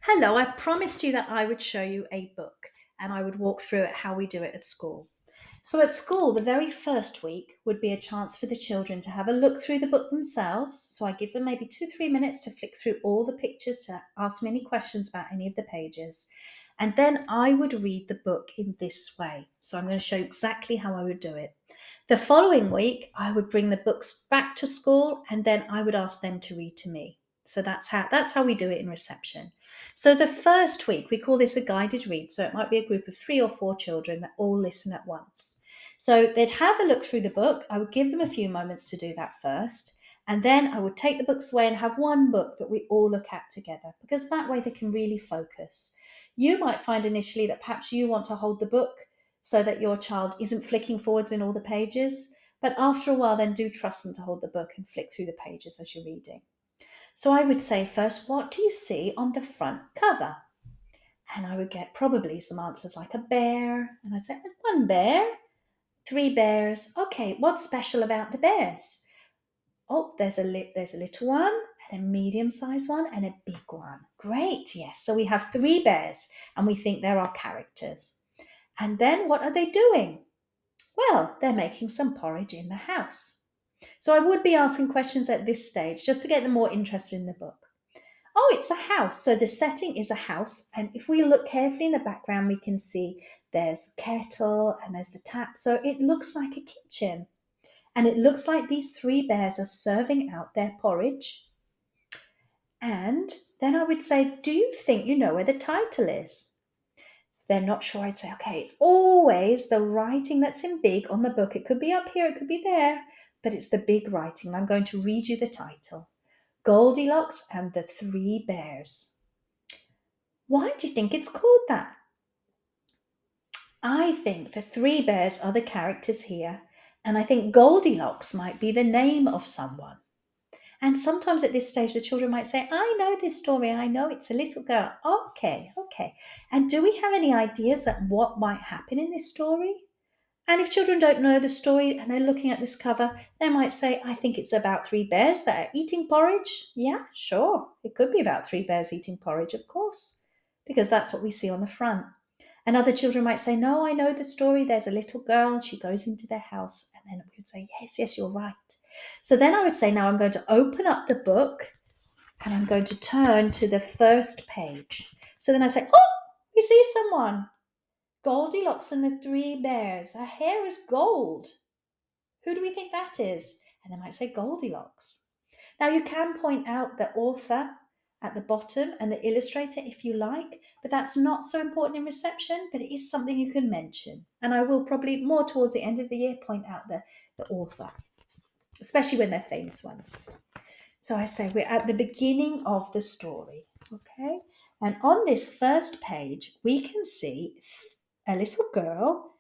Hello, I promised you that I would show you a book and I would walk through it how we do it at school. So, at school, the very first week would be a chance for the children to have a look through the book themselves. So, I give them maybe 2-3 minutes to flick through all the pictures to ask me any questions about any of the pages. And then I would read the book in this way. So, I'm going to show you exactly how I would do it. The following week, I would bring the books back to school and then I would ask them to read to me. So that's how we do it in reception. So the first week, we call this a guided read. So it might be a group of 3 or 4 children that all listen at once. So they'd have a look through the book. I would give them a few moments to do that first. And then I would take the books away and have one book that we all look at together, because that way they can really focus. You might find initially that perhaps you want to hold the book so that your child isn't flicking forwards in all the pages. But after a while, then do trust them to hold the book and flick through the pages as you're reading. So I would say first, what do you see on the front cover? And I would get probably some answers like a bear. And I'd say, one bear, 3 bears. Okay, what's special about the bears? Oh, there's a little one and a medium-sized one and a big one. Great, yes. So we have 3 bears and we think they're our characters. And then what are they doing? Well, they're making some porridge in the house. So I would be asking questions at this stage just to get them more interested in the book. Oh, it's a house. So the setting is a house. And if we look carefully in the background, we can see there's the kettle and there's the tap. So it looks like a kitchen. And it looks like these 3 bears are serving out their porridge. And then I would say, do you think you know where the title is? If they're not sure, I'd say, okay, it's always the writing that's in big on the book. It could be up here, it could be there, but it's the big writing. I'm going to read you the title. Goldilocks and the 3 bears. Why do you think it's called that? I think the 3 bears are the characters here, and I think Goldilocks might be the name of someone. And sometimes at this stage, the children might say, I know this story, I know it's a little girl. Okay, okay. And do we have any ideas that what might happen in this story? And if children don't know the story and they're looking at this cover, they might say, I think it's about 3 bears that are eating porridge. Yeah, sure. It could be about 3 bears eating porridge, of course, because that's what we see on the front. And other children might say, no, I know the story. There's a little girl and she goes into their house. And then we would say, yes, yes, you're right. So then I would say, now I'm going to open up the book and I'm going to turn to the first page. So then I say, oh, we see someone. Goldilocks and the 3 bears. Her hair is gold. Who do we think that is? And they might say Goldilocks. Now you can point out the author at the bottom and the illustrator if you like, but that's not so important in reception, but it is something you can mention. And I will probably more towards the end of the year point out the author, especially when they're famous ones. So I say we're at the beginning of the story, okay? And on this first page, we can see a little girl,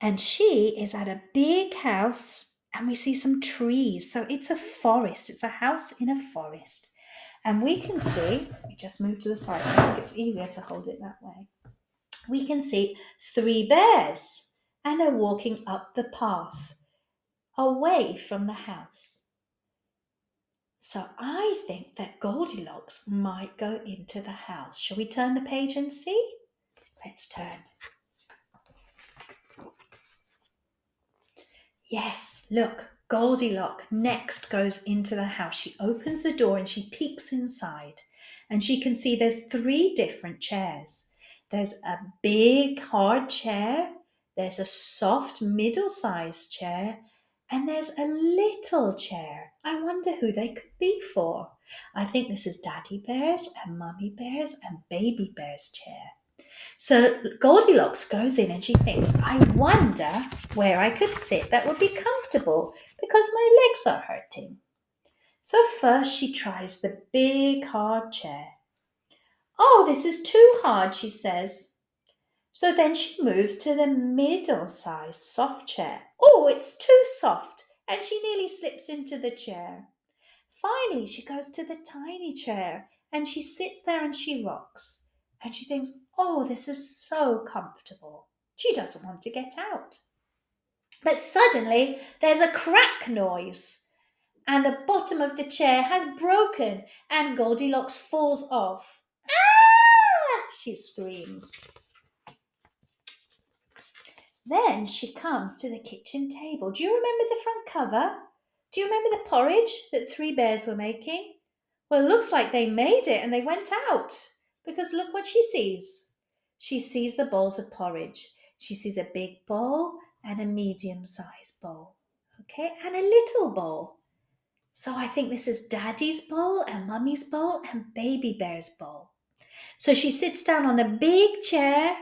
and she is at a big house, and we see some trees. So it's a forest, it's a house in a forest. And we can see, let me just move to the side, I think it's easier to hold it that way. We can see 3 bears, and they're walking up the path away from the house. So I think that Goldilocks might go into the house. Shall we turn the page and see? Let's turn. Yes, look, Goldilocks next goes into the house. She opens the door and she peeks inside. And she can see there's 3 different chairs. There's a big hard chair, there's a soft middle-sized chair, and there's a little chair. I wonder who they could be for. I think this is Daddy Bear's and Mummy Bear's and Baby Bear's chair. So Goldilocks goes in and she thinks, I wonder where I could sit that would be comfortable because my legs are hurting. So first she tries the big hard chair. Oh, this is too hard, she says. So then she moves to the middle-sized soft chair. Oh, it's too soft, and she nearly slips into the chair. Finally, she goes to the tiny chair and she sits there and she rocks. And she thinks, oh, this is so comfortable. She doesn't want to get out. But suddenly there's a crack noise and the bottom of the chair has broken and Goldilocks falls off. she screams. Then she comes to the kitchen table. Do you remember the front cover? Do you remember the porridge that three bears were making? Well, it looks like they made it and they went out because look what she sees. She sees the bowls of porridge. She sees a big bowl and a medium-sized bowl, okay, and a little bowl. So I think this is Daddy's bowl and Mummy's bowl and Baby Bear's bowl. So she sits down on the big chair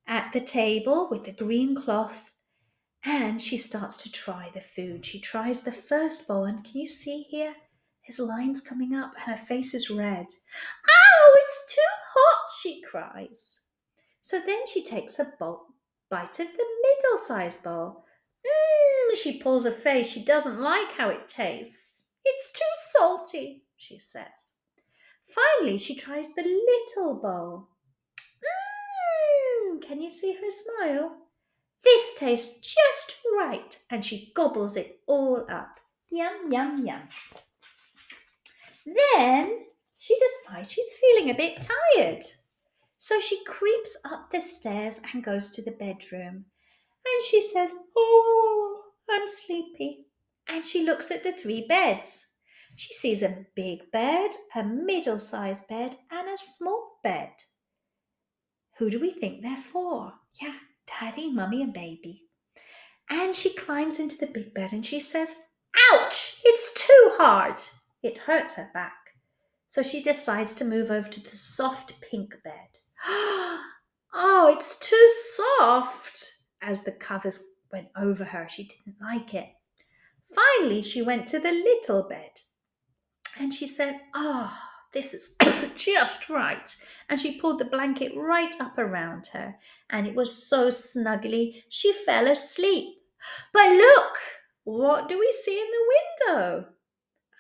at the table with the green cloth and she starts to try the food. She tries the first bowl and can you see here? There's lines coming up and her face is red. "Oh, it's too hot," she cries. So then she takes a bite of the middle-sized bowl. She pulls her face. She doesn't like how it tastes. "It's too salty," she says. Finally, she tries the little bowl. Can you see her smile? "This tastes just right," and she gobbles it all up. Yum, yum, yum. Then she decides she's feeling a bit tired. So she creeps up the stairs and goes to the bedroom. And she says, "Oh, I'm sleepy." And she looks at the three beds. She sees a big bed, a middle-sized bed, and a small bed. Who do we think they're for? Yeah, Daddy, Mummy, and Baby. And she climbs into the big bed and she says, "Ouch, it's too hard." It hurts her back. So she decides to move over to the soft pink bed. "Oh, it's too soft." As the covers went over her, she didn't like it. Finally, she went to the little bed and she said, "Oh, this is just right." And she pulled the blanket right up around her and it was so snuggly she fell asleep. But look, what do we see in the window?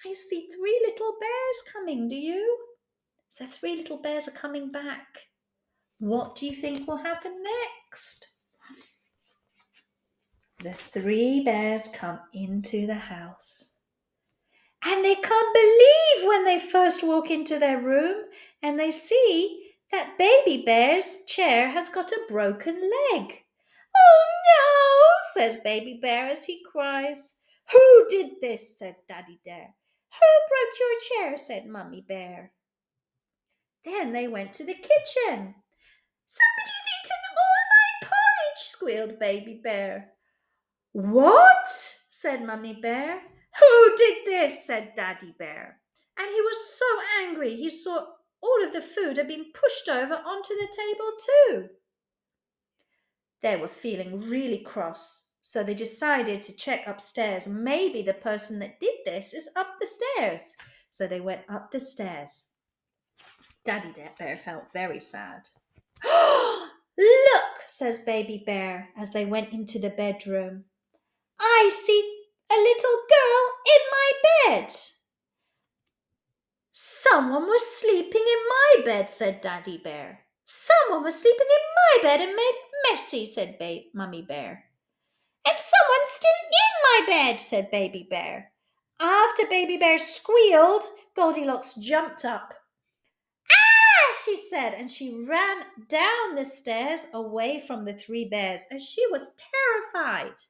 I see three little bears coming, do you? So three little bears are coming back. What do you think will happen next? The three bears come into the house. And they can't believe when they first walk into their room and they see that Baby Bear's chair has got a broken leg. "Oh no," says Baby Bear as he cries. "Who did this?" said Daddy Bear. "Who broke your chair?" said Mummy Bear. Then they went to the kitchen. "Somebody's eaten all my porridge," squealed Baby Bear. "What?" said Mummy Bear. "Who did this?" said Daddy Bear. And he was so angry he saw all of the food had been pushed over onto the table too. They were feeling really cross, so they decided to check upstairs. Maybe the person that did this is up the stairs. So they went up the stairs. Daddy Bear felt very sad. "Look," says Baby Bear as they went into the bedroom. "I see a little girl in my bed." "Someone was sleeping in my bed," said Daddy Bear. "Someone was sleeping in my bed and made it messy," said Mummy Bear. "And someone's still in my bed," said Baby Bear. After Baby Bear squealed, Goldilocks jumped up. "Ah," she said, and she ran down the stairs away from the three bears as she was terrified.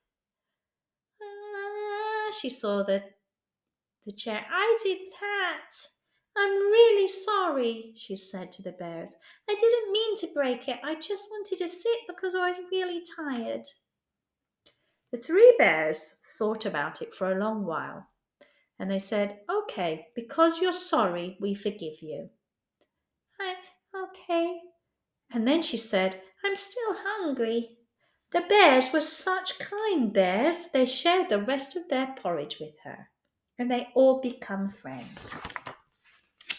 She saw the chair. "I did that. I'm really sorry," she said to the bears. "I didn't mean to break it. I just wanted to sit because I was really tired." The three bears thought about it for a long while and they said, "Okay, because you're sorry, we forgive you." "Okay." And then she said, "I'm still hungry." The bears were such kind bears, they shared the rest of their porridge with her and they all become friends.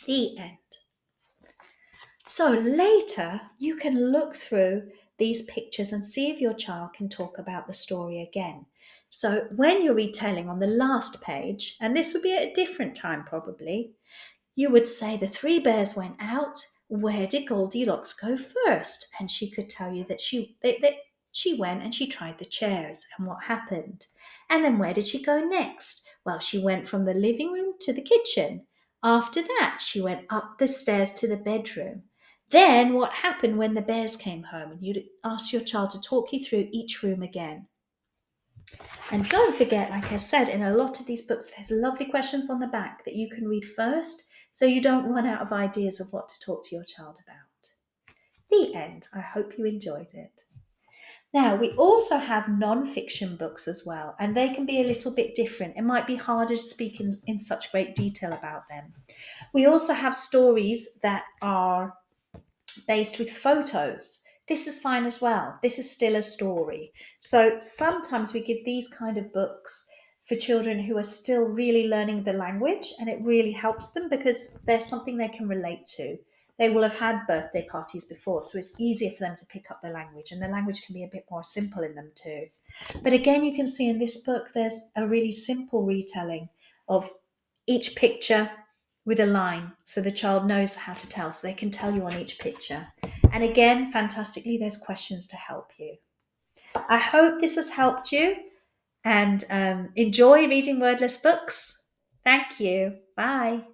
The end. So later you can look through these pictures and see if your child can talk about the story again. So when you're retelling on the last page, and this would be at a different time probably, you would say the three bears went out. Where did Goldilocks go first? And she could tell you that she went and she tried the chairs and what happened. And then where did she go next? Well, she went from the living room to the kitchen. After that, she went up the stairs to the bedroom. Then what happened when the bears came home, and you'd ask your child to talk you through each room again. And don't forget, like I said, in a lot of these books, there's lovely questions on the back that you can read first so you don't run out of ideas of what to talk to your child about. The end. I hope you enjoyed it. Now, we also have non-fiction books as well, and they can be a little bit different. It might be harder to speak in such great detail about them. We also have stories that are based with photos. This is fine as well. This is still a story. So sometimes we give these kind of books for children who are still really learning the language, and it really helps them because there's something they can relate to. They will have had birthday parties before, so it's easier for them to pick up the language, and the language can be a bit more simple in them too. But again, you can see in this book, there's a really simple retelling of each picture with a line so the child knows how to tell, so they can tell you on each picture. And again, fantastically, there's questions to help you. I hope this has helped you, and enjoy reading wordless books. Thank you. Bye.